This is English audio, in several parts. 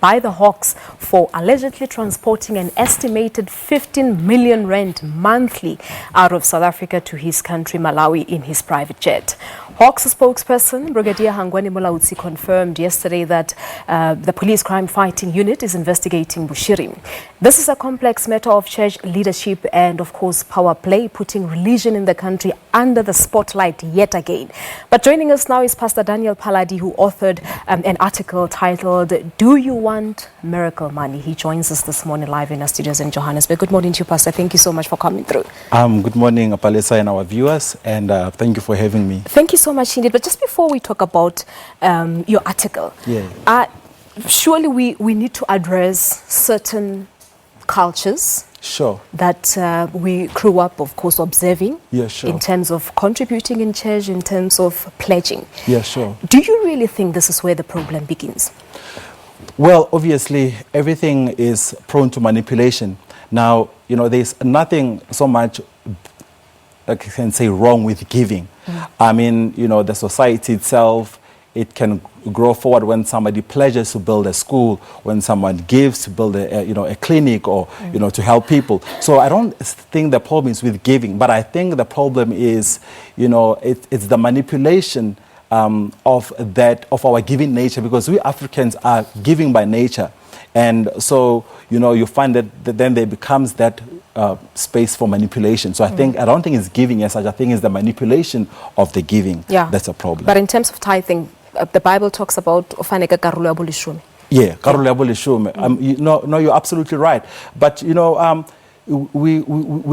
by the Hawks for allegedly transporting an estimated 15 million rand monthly out of South Africa to his country, Malawi, in his private jet. Hawks spokesperson Brigadier Hangwani Mulaudzi confirmed yesterday that the police crime fighting unit is investigating Bushiri. This is a complex matter of church leadership and, of course, power play, putting religion in the country under the spotlight yet again. But joining us now is Pastor Daniel Phaladi, who authored an article titled, "Do You Want Miracle Money?" He joins us this morning live in our studios in Johannesburg. Good morning to you, Pastor. Thank you so much for coming through. Good morning, Palesa and our viewers, and thank you for having me. Thank you so much indeed. But just before we talk about your article, surely we need to address certain cultures. Sure. That we grew up, of course, observing. Yeah, sure. In terms of contributing in church, in terms of pledging. Yeah, sure. Do you really think this is where the problem begins? Well, obviously, everything is prone to manipulation. Now, you know, there's nothing so much, like I can say, wrong with giving. I mean, you know, the society itself, it can grow forward when somebody pledges to build a school, when someone gives to build a clinic, or to help people. So I don't think the problem is with giving, but I think the problem is, it's the manipulation of our giving nature, because we Africans are giving by nature. And so, you find that then there becomes that space for manipulation. So I don't think it's giving as such. I think it's the manipulation of the giving. Yeah. That's a problem. But in terms of tithing, the Bible talks about ofaneka karolo ya boleshome. Yeah, karolo ya boleshome. No, you're absolutely right. But we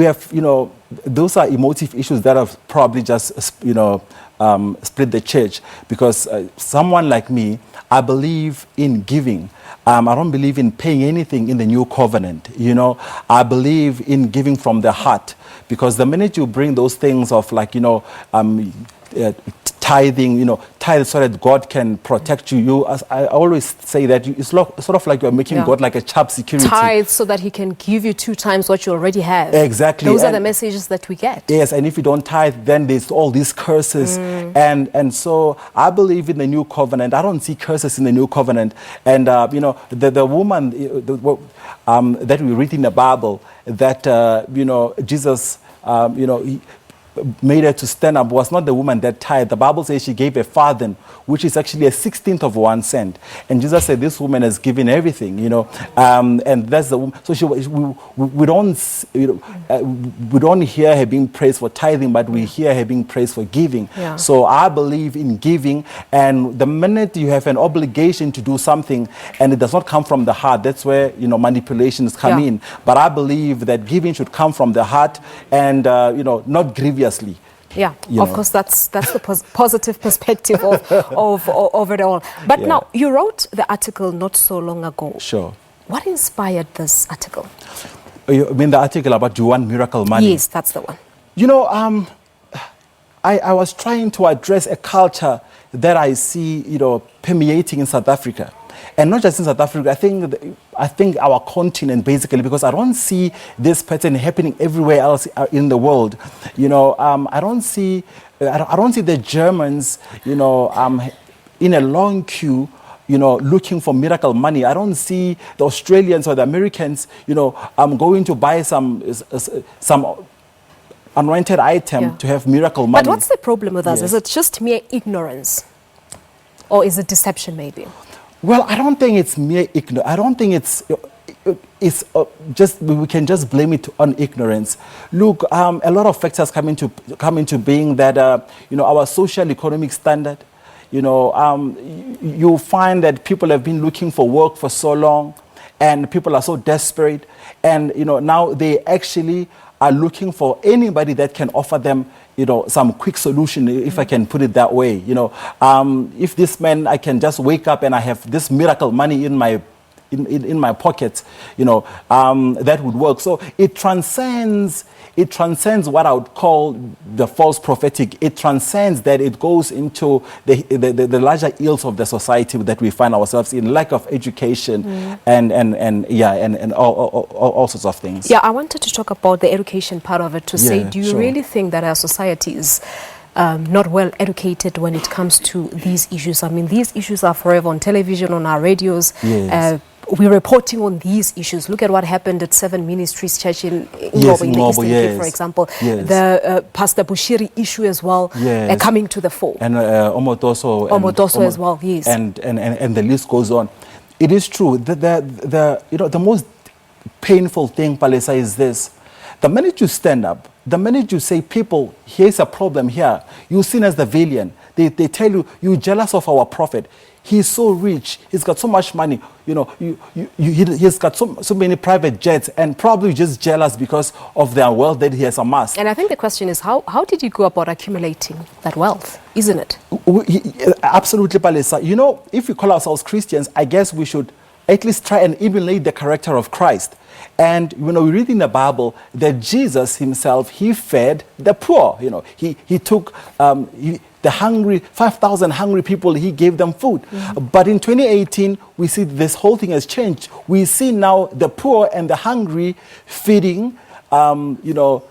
have those are emotive issues that have probably just split the church, because someone like me, I believe in giving. I don't believe in paying anything in the new covenant. I believe in giving from the heart, because the minute you bring those things of tithing, tithe so that God can protect you. As I always say that it's sort of like you're making God like a child security. Tithe so that he can give you 2 times what you already have. Exactly. Those are the messages that we get. Yes, and if you don't tithe, then there's all these curses. And so I believe in the new covenant. I don't see curses in the new covenant. And, the woman that we read in the Bible, that, Jesus, he made her to stand up, was not the woman that tithed. The Bible says she gave a farthing, which is actually a 16th of 1 cent. And Jesus said, this woman has given everything, and that's the woman. So we don't hear her being praised for tithing, but we hear her being praised for giving. Yeah. So I believe in giving, and the minute you have an obligation to do something and it does not come from the heart, that's where manipulations come in. But I believe that giving should come from the heart, and not grievously. Yeah, of course, that's the positive perspective of it all. But now, you wrote the article not so long ago. Sure. What inspired this article? You mean the article about "Do You Want Miracle Money"? Yes, that's the one. I was trying to address a culture that I see, permeating in South Africa. And not just in South Africa, I think our continent, basically, because I don't see this pattern happening everywhere else in the world. I don't see the Germans, in a long queue, looking for miracle money. I don't see the Australians or the Americans, going to buy some anointed item to have miracle money. But what's the problem with us? Is it just mere ignorance? Or is it deception, maybe? Well, I don't think it's mere ignorance. I don't think it's just we can just blame it on ignorance. Look, a lot of factors come into being that our social economic standard. You find that people have been looking for work for so long, and people are so desperate, and now they actually are looking for anybody that can offer them some quick solution, if I can put it that way. If this man, I can just wake up and I have this miracle money in my pocket, that would work. So it transcends what I would call the false prophetic. It transcends that. It goes into the larger ills of the society that we find ourselves in, lack of education and all sorts of things. Yeah, I wanted to talk about the education part of it, to say, do you really think that our society is not well educated when it comes to these issues? I mean, these issues are forever on television, on our radios. Yes. we're reporting on these issues. Look at what happened at Seven Ministries Church in Yes, in the Eastern Cape, for yes. example. Yes. The Pastor Bushiri issue as well, Yes. coming to the fore. And Omotoso as well, yes. And the list goes on. It is true that the most painful thing, Palesa, is this. The minute you stand up, the minute you say, people, here's a problem here, you're seen as the villain. They tell you, you're jealous of our prophet. He's so rich. He's got so much money. He's got so many private jets, and probably just jealous because of the wealth that he has amassed. And I think the question is, how did you go about accumulating that wealth, isn't it? Absolutely, Palesa. If we call ourselves Christians, I guess we should at least try and emulate the character of Christ. And we read in the Bible that Jesus himself, he fed the poor. He took the hungry, 5,000 hungry people, he gave them food. Mm-hmm. But in 2018, we see this whole thing has changed. We see now the poor and the hungry feeding, the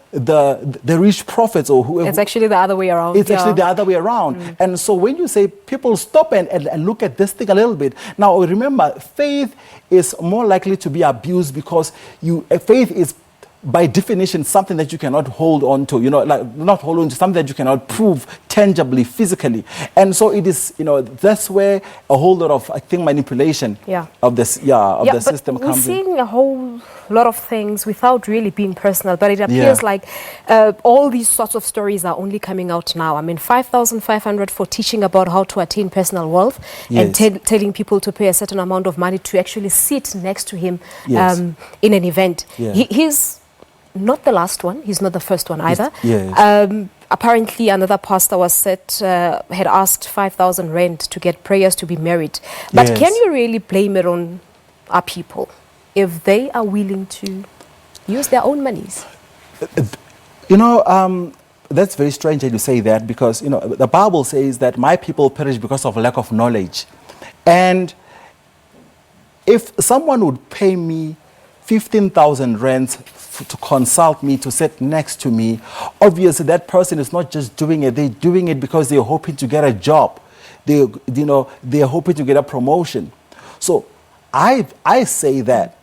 rich prophets or whoever. It's actually the other way around. It's actually the other way around. Mm. And so when you say people stop and look at this thing a little bit. Now remember, faith is more likely to be abused because faith is by definition something that you cannot hold on to, not hold on to something that you cannot prove tangibly, physically. And so it is, that's where a whole lot of, I think, manipulation of the system comes in. We're seeing a whole lot of things without really being personal, but it appears like all these sorts of stories are only coming out now. I mean, 5,500 for teaching about how to attain personal wealth and telling people to pay a certain amount of money to actually sit next to him in an event. Yeah. He's not the last one. He's not the first one either. Apparently, another pastor had asked 5,000 rand to get prayers to be married. But can you really blame it on our people if they are willing to use their own monies? That's very strange that you say that because, the Bible says that my people perish because of lack of knowledge. And if someone would pay me 15,000 rands to consult me, to sit next to me, obviously that person is not just doing it. They're doing it because they're hoping to get a job. They're hoping to get a promotion. So I say that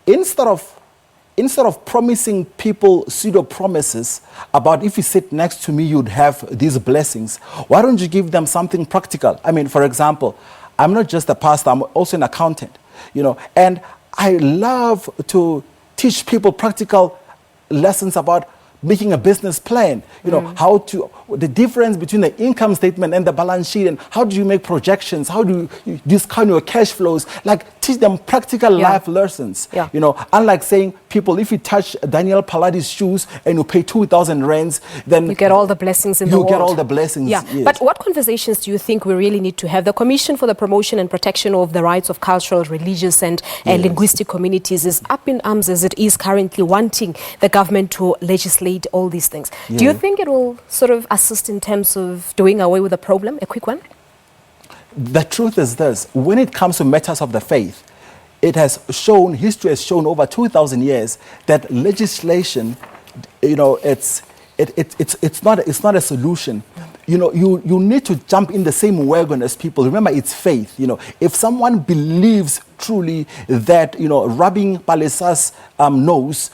instead of promising people pseudo promises about if you sit next to me, you'd have these blessings, why don't you give them something practical? I mean, for example, I'm not just a pastor, I'm also an accountant, and I love to teach people practical lessons about making a business plan, the difference between the income statement and the balance sheet, and how do you make projections, how do you discount your cash flows, teach them practical life lessons. Unlike saying, people, if you touch Daniel Phaladi's shoes and you pay 2,000 rands, then you get all the blessings in the world. You get all the blessings. Yeah. Yes. But what conversations do you think we really need to have? The Commission for the Promotion and Protection of the Rights of Cultural, Religious and Linguistic Communities is up in arms as it is currently, wanting the government to legislate all these things. Do you think it will sort of assist in terms of doing away with the problem? A quick one. The truth is this: when it comes to matters of the faith, history has shown over 2,000 years that legislation, it's not a solution. You need to jump in the same wagon as people. Remember, it's faith. If someone believes truly that rubbing Palesa's nose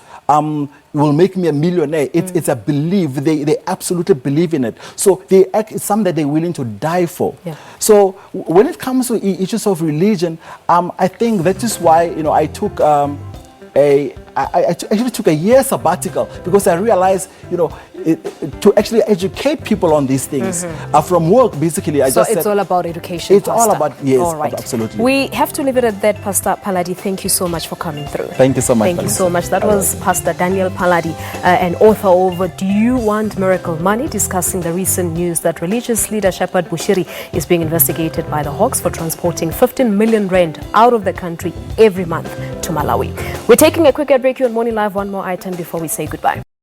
will make me a millionaire, it's a belief. They absolutely believe in it. So it's something that they're willing to die for. Yeah. So when it comes to issues of religion, I think that is why I took I actually took a year sabbatical, because I realized to actually educate people on these things from work. Basically, it's all about education. It's all about all right. Absolutely. We have to leave it at that, Pastor Phaladi. Thank you so much for coming through. Thank you so much. Thank you so much. That was Pastor Daniel Phaladi, an author of Do You Want Miracle Money, discussing the recent news that religious leader Shepherd Bushiri is being investigated by the Hawks for transporting 15 million rand out of the country every month to Malawi. We're taking a quick break here on Morning Live. One more item before we say goodbye.